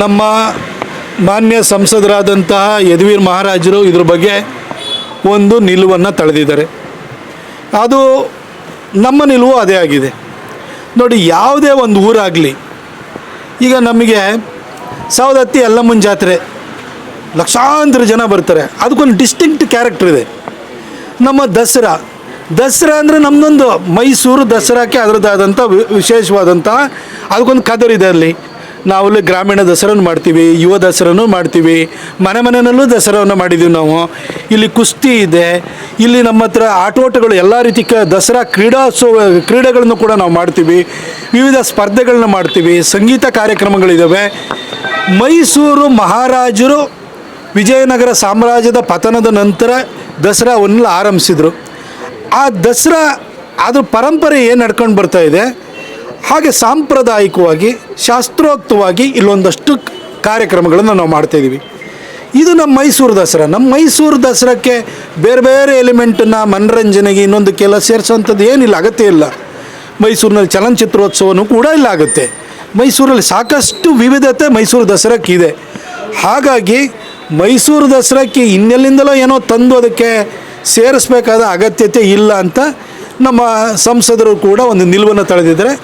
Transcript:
ನಮ್ಮ ಮಾನ್ಯ ಸಂಸದರಾದಂತಹ ಯದುವೀರ್ ಮಹಾರಾಜರು ಇದ್ರ ಬಗ್ಗೆ ಒಂದು ನಿಲುವನ್ನು ತಳೆದಿದ್ದಾರೆ. ಅದು ನಮ್ಮ ನಿಲುವು ಅದೇ ಆಗಿದೆ. ನೋಡಿ, ಯಾವುದೇ ಒಂದು ಊರಾಗಲಿ, ಈಗ ನಮಗೆ ಸವದತ್ತಿ ಯಲ್ಲಮ್ಮನ ಜಾತ್ರೆ ಲಕ್ಷಾಂತರ ಜನ ಬರ್ತಾರೆ, ಅದಕ್ಕೊಂದು ಡಿಸ್ಟಿಂಕ್ಟ್ ಕ್ಯಾರೆಕ್ಟರ್ ಇದೆ. ನಮ್ಮ ದಸರಾ ಅಂದರೆ ನಮ್ಮದೊಂದು ಮೈಸೂರು ದಸರಾಕ್ಕೆ ಅದರದ್ದಾದಂಥ ವಿಶೇಷವಾದಂಥ ಅದಕ್ಕೊಂದು ಕದರಿದೆ. ಅಲ್ಲಿ ನಾವಲ್ಲಿ ಗ್ರಾಮೀಣ ದಸರಾನು ಮಾಡ್ತೀವಿ, ಯುವ ದಸರಾನು ಮಾಡ್ತೀವಿ, ಮನೆಯಲ್ಲೂ ದಸರಾವನ್ನು ಮಾಡಿದ್ದೀವಿ ನಾವು. ಇಲ್ಲಿ ಕುಸ್ತಿ ಇದೆ, ಇಲ್ಲಿ ನಮ್ಮ ಹತ್ರ ಆಟೋಟಗಳು ಎಲ್ಲ ರೀತಿ ದಸರಾ ಕ್ರೀಡೆಗಳನ್ನು ಕೂಡ ನಾವು ಮಾಡ್ತೀವಿ, ವಿವಿಧ ಸ್ಪರ್ಧೆಗಳನ್ನ ಮಾಡ್ತೀವಿ, ಸಂಗೀತ ಕಾರ್ಯಕ್ರಮಗಳಿದ್ದಾವೆ. ಮೈಸೂರು ಮಹಾರಾಜರು ವಿಜಯನಗರ ಸಾಮ್ರಾಜ್ಯದ ಪತನದ ನಂತರ ದಸರಾವನ್ನು ಆರಂಭಿಸಿದರು. ಆ ದಸರಾ ಅದ್ರ ಪರಂಪರೆ ಏನು ನಡ್ಕೊಂಡು ಬರ್ತಾ ಇದೆ, ಹಾಗೆ ಸಾಂಪ್ರದಾಯಿಕವಾಗಿ ಶಾಸ್ತ್ರೋಕ್ತವಾಗಿ ಇಲ್ಲೊಂದಷ್ಟು ಕಾರ್ಯಕ್ರಮಗಳನ್ನು ನಾವು ಮಾಡ್ತಾಯಿದ್ದೀವಿ. ಇದು ನಮ್ಮ ಮೈಸೂರು ದಸರಾ. ನಮ್ಮ ಮೈಸೂರು ದಸರಾಕ್ಕೆ ಬೇರೆ ಬೇರೆ ಎಲಿಮೆಂಟನ್ನು ಮನರಂಜನೆಗೆ ಇನ್ನೊಂದಕ್ಕೆಲ್ಲ ಸೇರಿಸೋವಂಥದ್ದು ಏನಿಲ್ಲ, ಅಗತ್ಯ ಇಲ್ಲ. ಮೈಸೂರಿನಲ್ಲಿ ಚಲನಚಿತ್ರೋತ್ಸವನೂ ಕೂಡ ಇಲ್ಲ ಆಗುತ್ತೆ. ಮೈಸೂರಲ್ಲಿ ಸಾಕಷ್ಟು ವಿವಿಧತೆ ಮೈಸೂರು ದಸರಾಕ್ಕಿದೆ. ಹಾಗಾಗಿ ಮೈಸೂರು ದಸರಾಕ್ಕೆ ಇನ್ನೆಲ್ಲಿಂದಲೋ ಏನೋ ತಂದು ಅದಕ್ಕೆ ಸೇರಿಸಬೇಕಾದ ಅಗತ್ಯತೆ ಇಲ್ಲ ಅಂತ ನಮ್ಮ ಸಂಸದರು ಕೂಡ ಒಂದು ನಿಲುವನ್ನು ತಳೆದಿದ್ದಾರೆ.